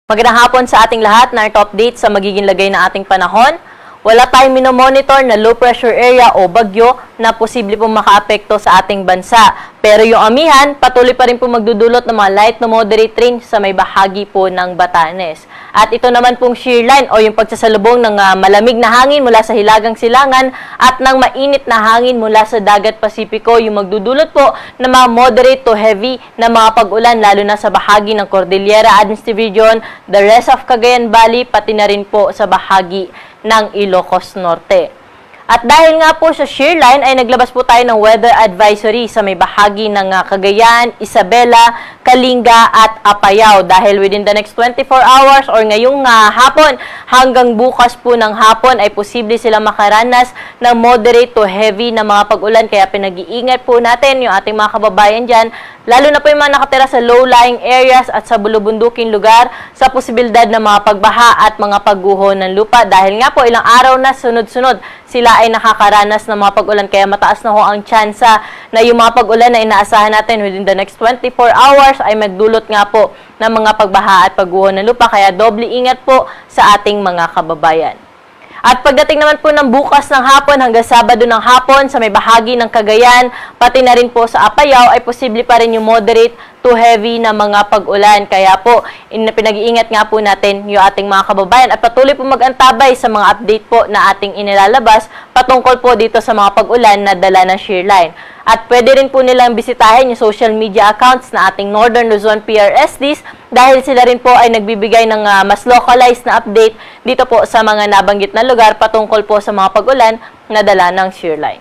Magandang hapon sa ating lahat. Narito update sa magiging lagay ng ating panahon. Wala tayong minomonitor na low pressure area o bagyo na posible pong makaapekto sa ating bansa. Pero yung amihan, patuloy pa rin po magdudulot ng mga light to moderate rain sa may bahagi po ng Batanes. At ito naman pong shear line o yung pagsasalubong ng malamig na hangin mula sa hilagang silangan at ng mainit na hangin mula sa dagat Pasipiko yung magdudulot po ng mga moderate to heavy na mga pag-ulan lalo na sa bahagi ng Cordillera Administrative Region, the rest of Cagayan Valley, pati na rin po sa bahagi ng Ilocos Norte. At dahil nga po sa shear line ay naglabas po tayo ng weather advisory sa may bahagi ng Cagayan, Isabela, Kalinga at Apayao dahil within the next 24 hours or ngayong hapon hanggang bukas po ng hapon ay posible silang makaranas ng moderate to heavy na mga pag-ulan kaya pinag-iingat po natin yung ating mga kababayan dyan lalo na po yung mga nakatira sa low-lying areas at sa bulubunduking lugar sa posibilidad ng mga pagbaha at mga pagguho ng lupa dahil nga po ilang araw na sunod-sunod sila ay nakakaranas ng mga pag-ulan kaya mataas na ho ang tsansa na yung mga pag-ulan na inaasahan natin within the next 24 hours ay magdulot nga po ng mga pagbaha at pagguho ng lupa kaya doble ingat po sa ating mga kababayan. At pagdating naman po ng bukas ng hapon hanggang Sabado ng hapon sa may bahagi ng Cagayan, pati na rin po sa Apayao ay posible pa rin yung moderate to heavy na mga pag-ulan. Kaya po, pinag-iingat nga po natin yung ating mga kababayan at patuloy po mag-antabay sa mga update po na ating inilalabas patungkol po dito sa mga pag-ulan na dala ng shear line. At pwede rin po nilang bisitahin yung social media accounts na ating Northern Luzon PRSDs dahil sila rin po ay nagbibigay ng mas localized na update dito po sa mga nabanggit na lugar patungkol po sa mga pag-ulan na dala ng shear line.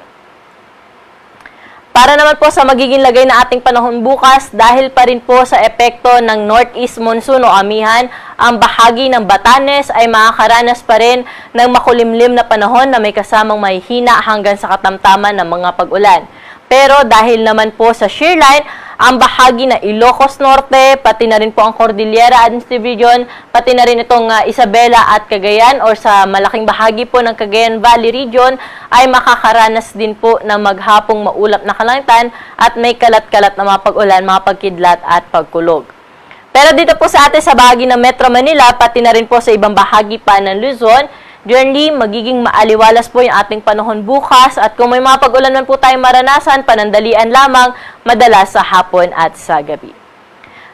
Para naman po sa magiging lagay na ating panahon bukas, dahil pa rin po sa epekto ng northeast monsoon o amihan, ang bahagi ng Batanes ay makakaranas pa rin ng makulimlim na panahon na may kasamang mahihina hanggang sa katamtaman ng mga pag-ulan. Pero dahil naman po sa shear line, ang bahagi na Ilocos Norte, pati na rin po ang Cordillera Administrative Region, pati na rin itong Isabela at Cagayan or sa malaking bahagi po ng Cagayan Valley Region ay makakaranas din po ng maghapong maulap na kalangitan at may kalat-kalat na mga pag-ulan, mga pagkidlat at pagkulog. Pero dito po sa atin sa bahagi ng Metro Manila, pati na rin po sa ibang bahagi pa ng Luzon, generally, magiging maaliwalas po yung ating panahon bukas at kung may mga pag-ulan man po tayong maranasan, panandalian lamang, madalas sa hapon at sa gabi.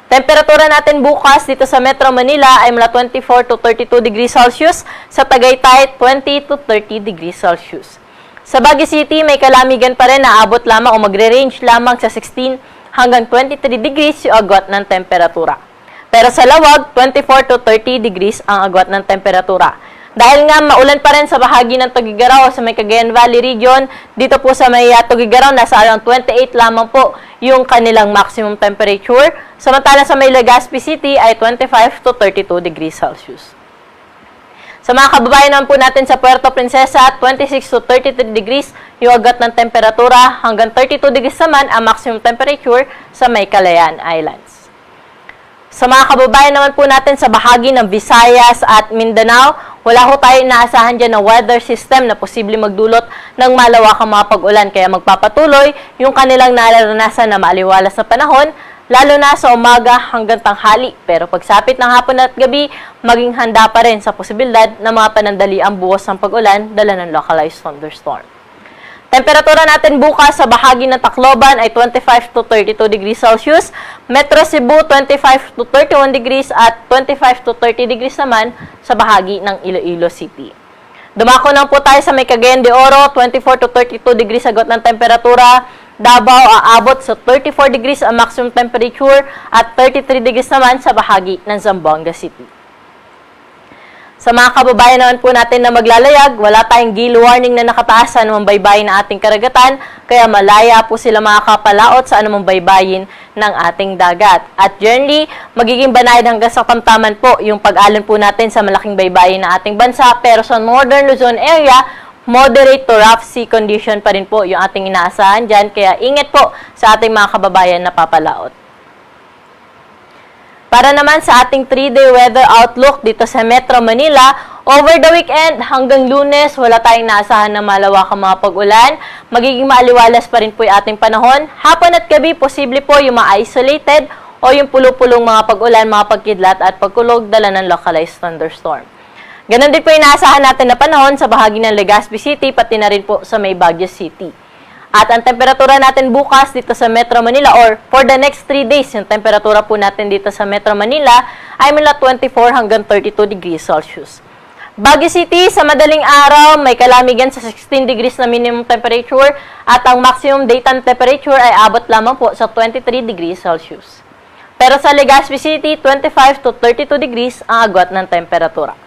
Temperatura natin bukas dito sa Metro Manila ay mula 24 to 32 degrees Celsius, sa Tagaytay 20 to 30 degrees Celsius. Sa Baguio City, may kalamigan pa rin na abot lamang o magre-range lamang sa 16 hanggang 23 degrees yung agwat ng temperatura. Pero sa Lawag, 24 to 30 degrees ang agwat ng temperatura. Dahil nga maulan pa rin sa bahagi ng Tuguegarao sa may Cagayan Valley Region, dito po sa may Tuguegarao, nasa around 28 lamang po yung kanilang maximum temperature. Samantala sa may Legazpi City ay 25 to 32 degrees Celsius. Sa mga kababayan naman po natin sa Puerto Princesa, 26 to 33 degrees yung agad ng temperatura, hanggang 32 degrees naman ang maximum temperature sa may Calayan Islands. Sa mga kababayan naman po natin sa bahagi ng Visayas at Mindanao, wala ho tayo inaasahan dyan na weather system na posible magdulot ng malawakang mga pag-ulan. Kaya magpapatuloy yung kanilang nararanasan na maaliwalas na panahon, lalo na sa umaga hanggang tanghali. Pero pagsapit ng hapon at gabi, maging handa pa rin sa posibilidad na mga panandaliang buwas ng pag-ulan dala ng localized thunderstorm. Temperatura natin bukas sa bahagi ng Tacloban ay 25 to 32 degrees Celsius, Metro Cebu 25 to 31 degrees at 25 to 30 degrees naman sa bahagi ng Iloilo City. Dumako na po tayo sa may Cagayan de Oro, 24 to 32 degrees agad ng temperatura, Davao aabot sa 34 degrees ang maximum temperature at 33 degrees naman sa bahagi ng Zamboanga City. Sa mga kababayan naman po natin na maglalayag, wala tayong gale warning na nakataas sa anumang baybayin ng ating karagatan, kaya malaya po sila makakapalaot sa anumang baybayin ng ating dagat. At generally, magiging banayad hanggang sa tamtaman po yung pag-alon po natin sa malaking baybayin ng ating bansa, pero sa Northern Luzon area, moderate to rough sea condition pa rin po yung ating inaasahan dyan, kaya ingat po sa ating mga kababayan na papalaot. Para naman sa ating 3-day weather outlook dito sa Metro Manila, over the weekend hanggang Lunes, wala tayong naasahan na malawakang mga pag-ulan. Magiging maaliwalas pa rin po yung ating panahon. Hapon at gabi, posible po yung ma-isolated o yung pulo-pulong mga pag-ulan, mga pagkidlat at pagkulog dala ng localized thunderstorm. Ganon din po inaasahan natin na panahon sa bahagi ng Legazpi City pati na rin po sa may Baguio City. At ang temperatura natin bukas dito sa Metro Manila or for the next 3 days, yung temperatura po natin dito sa Metro Manila ay mula 24 hanggang 32 degrees Celsius. Baguio City, sa madaling araw, may kalamigan sa 16 degrees na minimum temperature at ang maximum daytime temperature ay abot lamang po sa 23 degrees Celsius. Pero sa Legazpi City, 25 to 32 degrees ang agwat ng temperatura.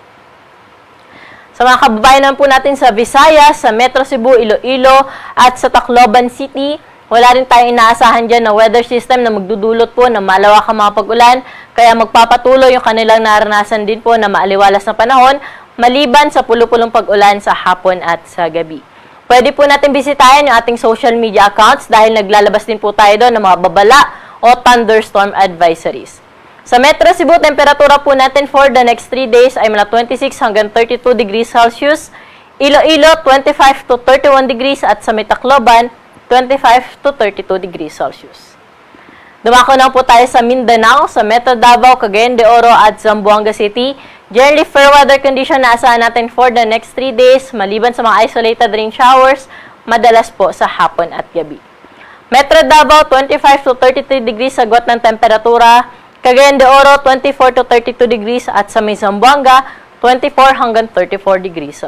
Sa mga kababayan naman po natin sa Visayas, sa Metro Cebu, Iloilo at sa Tacloban City, wala rin tayong inaasahan dyan na weather system na magdudulot po ng malawakang mga pag-ulan, kaya magpapatuloy yung kanilang naranasan din po na maaliwalas na panahon, maliban sa pulo-pulong pag-ulan sa hapon at sa gabi. Pwede po natin bisitahin yung ating social media accounts dahil naglalabas din po tayo doon ng mga babala o thunderstorm advisories. Sa Metro Cebu, temperatura po natin for the next 3 days ay mula 26 hanggang 32 degrees Celsius, Iloilo 25 to 31 degrees at sa Tacloban 25 to 32 degrees Celsius. Dumako na po tayo sa Mindanao, sa Metro Davao, Cagayan de Oro at Zamboanga City. Generally fair weather condition na asahan natin for the next 3 days, maliban sa mga isolated rain showers, madalas po sa hapon at gabi. Metro Davao, 25 to 33 degrees agwat ng temperatura. Cagayan de Oro, 24 to 32 degrees at sa Zamboanga, 24 hanggang 34 degrees.